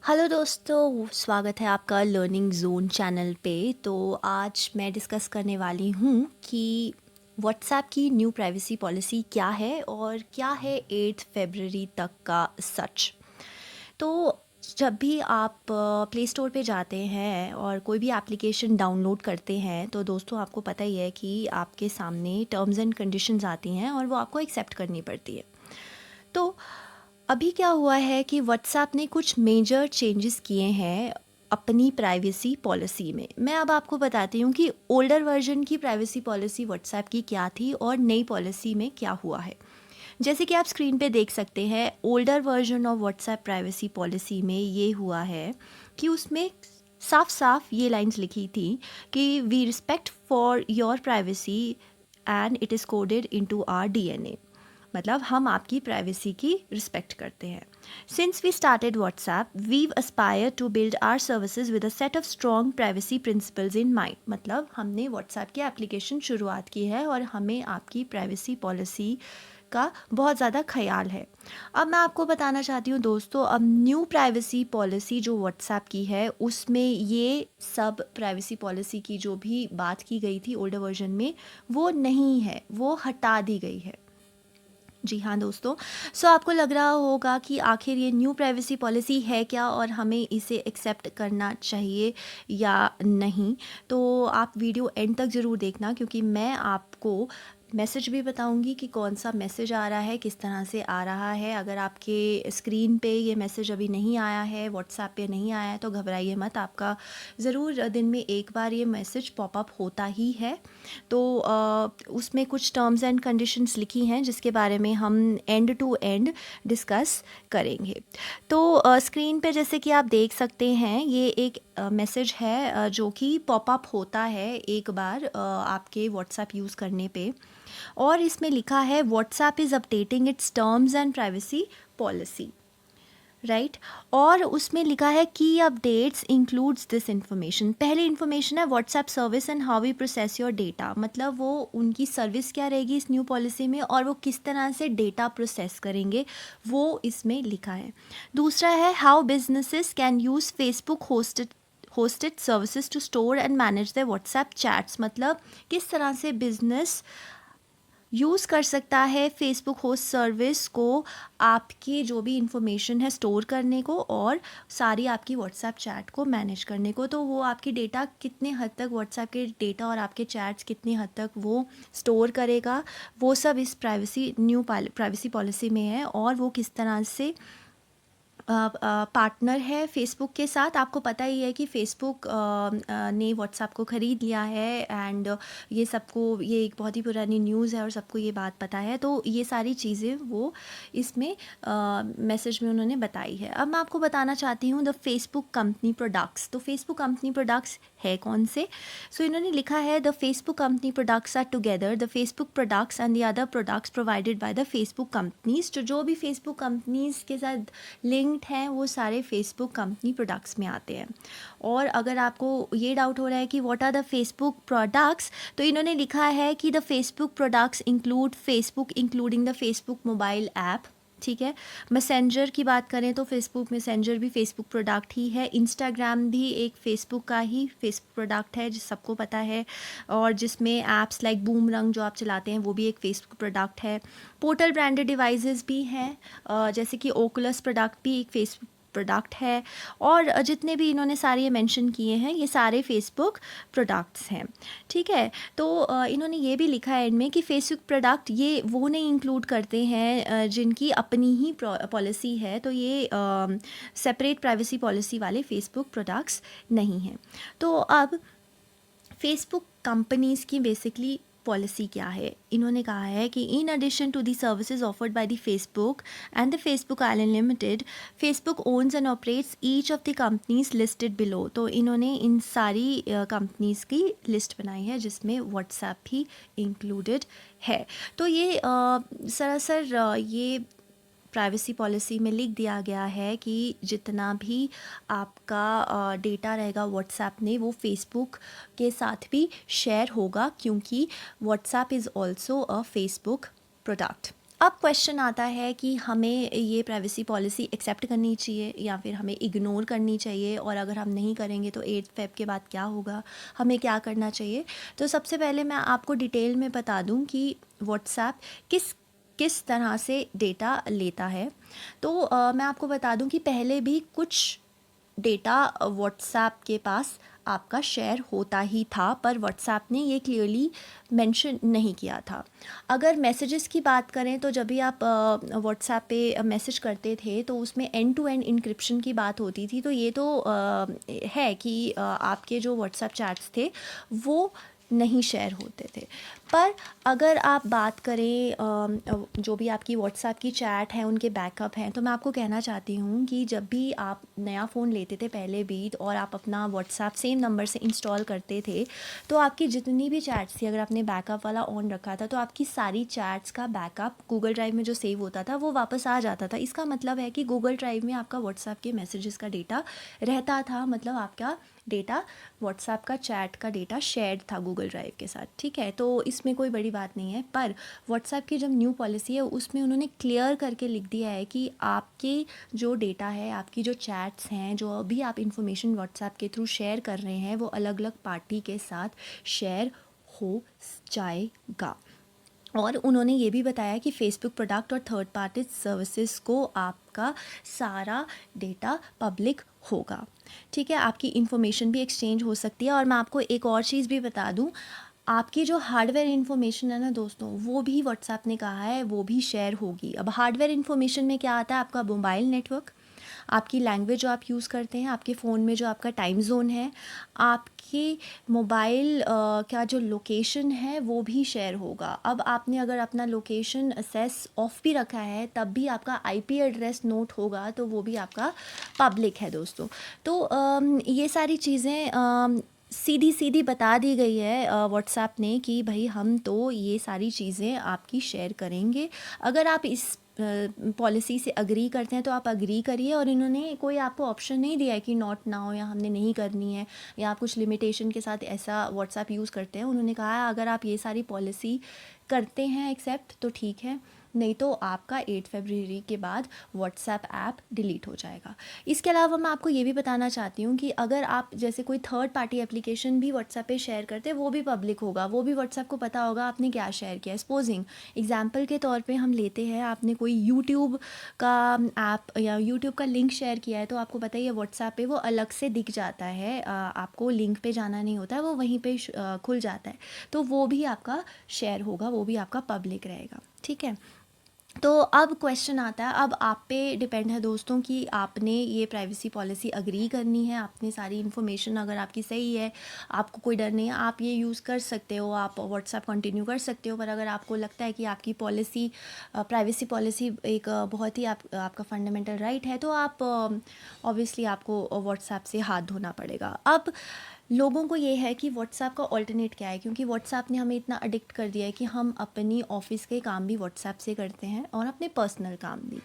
Hello दोस्तों, स्वागत है आपका लर्निंग जोन चैनल पे। तो आज मैं डिस्कस करने वाली हूँ कि व्हाट्सएप की न्यू प्राइवेसी पॉलिसी क्या है और क्या है 8 फरवरी तक का सच। तो जब भी आप प्ले स्टोर पे जाते हैं और कोई भी एप्लीकेशन डाउनलोड करते हैं तो दोस्तों आपको पता ही है कि आपके सामने टर्म्स एंड कंडीशंस आती हैं और वो आपको एक्सेप्ट करनी पड़ती है। तो अभी क्या हुआ है कि व्हाट्सएप ने कुछ मेजर चेंजेस किए हैं अपनी प्राइवेसी पॉलिसी में। मैं अब आपको बताती हूँ कि ओल्डर वर्जन की प्राइवेसी पॉलिसी व्हाट्सएप की क्या थी और नई पॉलिसी में क्या हुआ है। जैसे कि आप स्क्रीन पे देख सकते हैं, older version of WhatsApp privacy policy में ये हुआ है कि उसमें साफ साफ ये लाइंस लिखी थी कि we respect for your privacy and it is coded into our DNA. मतलब हम आपकी प्राइवेसी की रिस्पेक्ट करते हैं। Since we started WhatsApp we aspire to build our services with a set of strong privacy principles in mind. मतलब हमने WhatsApp की application शुरुआत की है और हमें आपकी प्राइवेसी पॉलिसी का बहुत ज़्यादा ख्याल है। अब मैं आपको बताना चाहती हूँ दोस्तों, अब न्यू प्राइवेसी पॉलिसी जो व्हाट्सएप की है उसमें ये सब प्राइवेसी पॉलिसी की जो भी बात की गई थी ओल्डर वर्जन में वो नहीं है, वो हटा दी गई है। जी हाँ दोस्तों, सो आपको लग रहा होगा कि आखिर ये न्यू प्राइवेसी पॉलिसी है क्या और हमें इसे एक्सेप्ट करना चाहिए या नहीं। तो आप वीडियो एंड तक ज़रूर देखना, क्योंकि मैं आपको मैसेज भी बताऊंगी कि कौन सा मैसेज आ रहा है, किस तरह से आ रहा है। अगर आपके स्क्रीन पे ये मैसेज अभी नहीं आया है, व्हाट्सएप पे नहीं आया है, तो घबराइए मत, आपका ज़रूर दिन में एक बार ये मैसेज पॉपअप होता ही है। तो उसमें कुछ टर्म्स एंड कंडीशंस लिखी हैं जिसके बारे में हम एंड टू एंड डिस्कस करेंगे। तो स्क्रीन पे जैसे कि आप देख सकते हैं, ये एक मैसेज है जो कि पॉपअप होता है एक बार आपके व्हाट्सएप यूज़ करने पे, और इसमें लिखा है WhatsApp is updating its terms and privacy policy, right. और उसमें लिखा है की अपडेट्स इंक्लूड्स दिस इन्फॉर्मेशन। पहली इन्फॉर्मेशन है WhatsApp service and how we process your data. मतलब वो उनकी सर्विस क्या रहेगी इस न्यू पॉलिसी में और वो किस तरह से डेटा प्रोसेस करेंगे, वो इसमें लिखा है। दूसरा है how businesses can use Facebook hosted services to store and manage the WhatsApp chats. मतलब किस तरह से बिजनेस यूज़ कर सकता है फेसबुक होस्ट सर्विस को आपकी जो भी इंफॉर्मेशन है स्टोर करने को और सारी आपकी व्हाट्सएप चैट को मैनेज करने को। तो वो आपकी डेटा कितने हद तक, व्हाट्सएप के डेटा और आपके चैट्स कितने हद तक वो स्टोर करेगा, वो सब इस न्यू प्राइवेसी पॉलिसी में है। और वो किस तरह से पार्टनर है फेसबुक के साथ। आपको पता ही है कि फेसबुक ने व्हाट्सएप को ख़रीद लिया है एंड ये सबको, ये एक बहुत ही पुरानी न्यूज़ है और सबको ये बात पता है। तो ये सारी चीज़ें वो इसमें मैसेज में उन्होंने बताई है। अब मैं आपको बताना चाहती हूँ द फेसबुक कंपनी प्रोडक्ट्स। तो फेसबुक कंपनी प्रोडक्ट्स है कौन से। सो इन्होंने लिखा है the Facebook company products are together the Facebook products and the other products provided by the Facebook companies. जो भी फेसबुक कंपनीज के साथ लिंक्ड हैं वो सारे फेसबुक कंपनी प्रोडक्ट्स में आते हैं। और अगर आपको ये डाउट हो रहा है कि what are the Facebook products, तो इन्होंने लिखा है कि the Facebook products include Facebook including the Facebook mobile app. ठीक है। मैसेंजर की बात करें तो फेसबुक मैसेंजर भी फेसबुक प्रोडक्ट ही है। इंस्टाग्राम भी एक फेसबुक का ही फेसबुक प्रोडक्ट है जिस सबको पता है, और जिसमें ऐप्स लाइक बूमरंग जो आप चलाते हैं वो भी एक फेसबुक प्रोडक्ट है। पोर्टल ब्रांडेड डिवाइसेस भी हैं, जैसे कि ओकुलस प्रोडक्ट भी एक फेसबुक प्रोडक्ट है। और जितने भी इन्होंने सारे ये मेंशन किए हैं ये सारे फेसबुक प्रोडक्ट्स हैं। ठीक है। तो इन्होंने ये भी लिखा है इनमें कि फेसबुक प्रोडक्ट ये वो नहीं इंक्लूड करते हैं जिनकी अपनी ही पॉलिसी है। तो ये सेपरेट प्राइवेसी पॉलिसी वाले फेसबुक प्रोडक्ट्स नहीं हैं। तो अब फेसबुक कंपनीज़ की बेसिकली पॉलिसी क्या है। इन्होंने कहा है कि in addition to the services offered by the Facebook and the Facebook Ireland Limited, Facebook owns and operates each of the companies listed below. तो इन्होंने इन सारी कंपनीज़ की लिस्ट बनाई है जिसमें व्हाट्सएप भी इंक्लूडेड है। तो ये सरासर ये प्राइवेसी पॉलिसी में लिख दिया गया है कि जितना भी आपका डेटा रहेगा व्हाट्सएप ने वो फेसबुक के साथ भी शेयर होगा, क्योंकि WhatsApp is also a Facebook product. अब क्वेश्चन आता है कि हमें ये प्राइवेसी पॉलिसी एक्सेप्ट करनी चाहिए या फिर हमें इग्नोर करनी चाहिए, और अगर हम नहीं करेंगे तो 8 फेब के बाद क्या होगा, हमें क्या करना चाहिए। तो सबसे पहले मैं आपको डिटेल में बता दूं कि व्हाट्सएप किस किस तरह से डेटा लेता है। तो मैं आपको बता दूं कि पहले भी कुछ डेटा व्हाट्सएप के पास आपका शेयर होता ही था, पर व्हाट्सएप ने ये क्लियरली मेंशन नहीं किया था। अगर मैसेजेस की बात करें तो जब भी आप व्हाट्सएप पे मैसेज करते थे तो उसमें एंड टू एंड इंक्रिप्शन की बात होती थी। तो ये तो है कि आपके जो व्हाट्सएप चैट्स थे वो नहीं शेयर होते थे। पर अगर आप बात करें जो भी आपकी व्हाट्सएप की चैट है उनके बैकअप हैं, तो मैं आपको कहना चाहती हूँ कि जब भी आप नया फ़ोन लेते थे पहले भी, और आप अपना व्हाट्सएप सेम नंबर से इंस्टॉल करते थे, तो आपकी जितनी भी चैट्स थी, अगर आपने बैकअप वाला ऑन रखा था तो आपकी सारी चैट्स का बैकअप गूगल ड्राइव में जो सेव होता था वो वापस आ जाता था। इसका मतलब है कि गूगल ड्राइव में आपका व्हाट्सएप के मैसेजेस का डेटा रहता था, मतलब आपका डेटा व्हाट्सएप का चैट का डेटा शेयर्ड था गूगल ड्राइव के साथ, ठीक है। तो इसमें कोई बड़ी बात नहीं है। पर व्हाट्सएप की जब न्यू पॉलिसी है उसमें उन्होंने क्लियर करके लिख दिया है कि आपके जो डेटा है, आपकी जो चैट्स हैं, जो अभी आप इंफॉर्मेशन व्हाट्सएप के थ्रू शेयर कर रहे हैं, वो अलग अलग पार्टी के साथ शेयर हो जाएगा। और उन्होंने ये भी बताया कि फेसबुक प्रोडक्ट और थर्ड पार्टी सर्विसेज को आपका सारा डेटा पब्लिक होगा, ठीक है। आपकी इन्फॉर्मेशन भी एक्सचेंज हो सकती है। और मैं आपको एक और चीज़ भी बता दूं, आपकी जो हार्डवेयर इन्फॉर्मेशन है ना दोस्तों, वो भी व्हाट्सएप ने कहा है वो भी शेयर होगी। अब हार्डवेयर इन्फॉर्मेशन में क्या आता है, आपका मोबाइल नेटवर्क, आपकी लैंग्वेज जो आप यूज़ करते हैं, आपके फ़ोन में जो आपका टाइम जोन है, आपके मोबाइल का जो लोकेशन है वो भी शेयर होगा। अब आपने अगर अपना लोकेशन असेस ऑफ भी रखा है तब भी आपका आईपी एड्रेस नोट होगा, तो वो भी आपका पब्लिक है दोस्तों। तो ये सारी चीज़ें सीधी सीधी बता दी गई है व्हाट्सएप ने कि भाई हम तो ये सारी चीज़ें आपकी शेयर करेंगे। अगर आप इस पॉलिसी से अग्री करते हैं तो आप अग्री करिए, और इन्होंने कोई आपको ऑप्शन नहीं दिया है कि नॉट नाउ या हमने नहीं करनी है या आप कुछ लिमिटेशन के साथ ऐसा व्हाट्सएप यूज़ करते हैं। उन्होंने कहा है अगर आप ये सारी पॉलिसी करते हैं एक्सेप्ट तो ठीक है, नहीं तो आपका 8 फरवरी के बाद व्हाट्सएप ऐप डिलीट हो जाएगा। इसके अलावा मैं आपको ये भी बताना चाहती हूँ कि अगर आप जैसे कोई थर्ड पार्टी एप्लीकेशन भी व्हाट्सएप पे शेयर करते हैं वो भी पब्लिक होगा, वो भी व्हाट्सएप को पता होगा आपने क्या शेयर किया है। सपोजिंग एग्जांपल के तौर पे हम लेते हैं, आपने कोई यूट्यूब का ऐप या यूट्यूब का लिंक शेयर किया है, तो आपको पता ही है व्हाट्सएप पे वो अलग से दिख जाता है, आपको लिंक पे जाना नहीं होता है, वो वहीं पे खुल जाता है। तो वो भी आपका शेयर होगा, वो भी आपका पब्लिक रहेगा, ठीक है। तो अब क्वेश्चन आता है, अब आप पे डिपेंड है दोस्तों कि आपने ये प्राइवेसी पॉलिसी अग्री करनी है। आपने सारी इन्फॉर्मेशन अगर आपकी सही है, आपको कोई डर नहीं है, आप ये यूज़ कर सकते हो, आप व्हाट्सएप कंटिन्यू कर सकते हो। पर अगर आपको लगता है कि आपकी पॉलिसी प्राइवेसी पॉलिसी एक बहुत ही आपका फंडामेंटल राइट है, तो आप ऑब्वियसली आपको व्हाट्सएप से हाथ धोना पड़ेगा। अब लोगों को ये है कि व्हाट्सएप का ऑल्टरनेट क्या है, क्योंकि व्हाट्सएप ने हमें इतना एडिक्ट कर दिया है कि हम अपनी ऑफिस के काम भी व्हाट्सएप से करते हैं और अपने पर्सनल काम भी।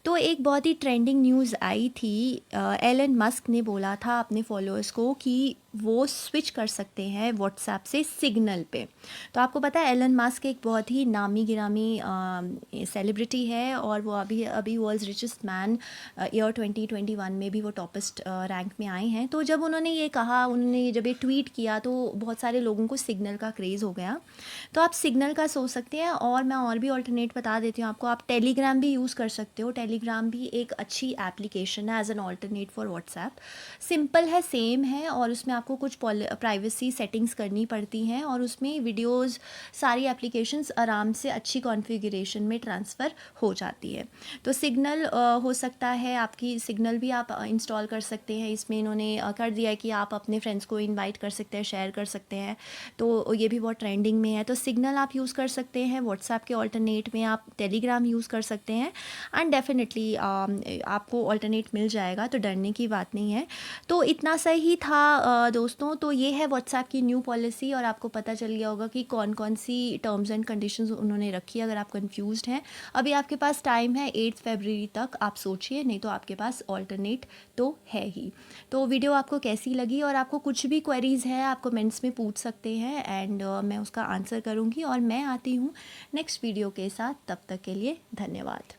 तो एक बहुत ही ट्रेंडिंग न्यूज़ आई थी, एलन मस्क ने बोला था अपने फॉलोअर्स को कि वो स्विच कर सकते हैं व्हाट्सएप से सिग्नल पे। तो आपको पता है एलन मस्क एक बहुत ही नामी गिरामी सेलिब्रिटी है, और वो अभी अभी वर्ल्ड्स रिचेस्ट मैन ईयर 2021 में भी वो टॉपेस्ट रैंक में आए हैं। तो जब उन्होंने ये कहा, उन्होंने जब ये ट्वीट किया, तो बहुत सारे लोगों को सिग्नल का क्रेज़ हो गया। तो आप सिग्नल का सोच सकते हैं, और मैं और भी ऑल्टरनेट बता देती हूँ आपको। आप टेलीग्राम भी यूज़ कर सकते हो, टेलीग्राम भी एक अच्छी एप्लीकेशन है as an alternate for WhatsApp. Simple है, सेम है, और उसमें आपको कुछ प्राइवेसी सेटिंग्स करनी पड़ती हैं, और उसमें वीडियोज़ सारी एप्लीकेशंस आराम से अच्छी कॉन्फ़िगरेशन में ट्रांसफ़र हो जाती है। तो सिग्नल हो सकता है, आपकी सिग्नल भी आप इंस्टॉल कर सकते हैं। इसमें इन्होंने कर दिया है कि आप अपने फ्रेंड्स को इनवाइट कर सकते हैं, शेयर कर सकते हैं, तो ये भी बहुत ट्रेंडिंग में है। तो सिग्नल आप यूज़ कर सकते हैं, व्हाट्सएप के ऑल्टरनेट में आप टेलीग्राम यूज़ कर सकते हैं, एंड डेफिनेटली आपको ऑल्टरनेट मिल जाएगा, तो डरने की बात नहीं है। तो इतना सही था दोस्तों, तो ये है व्हाट्सएप की न्यू पॉलिसी और आपको पता चल गया होगा कि कौन-कौन सी टर्म्स एंड कंडीशंस उन्होंने रखी है। अगर आप कन्फ्यूज़्ड हैं, अभी आपके पास टाइम है 8 फरवरी तक, आप सोचिए, नहीं तो आपके पास ऑल्टरनेट तो है ही। तो वीडियो आपको कैसी लगी और आपको कुछ भी क्वेरीज़ है, आप कमेंट्स में पूछ सकते हैं एंड मैं उसका आंसर करूँगी और मैं आती हूँ नेक्स्ट वीडियो के साथ। तब तक के लिए धन्यवाद।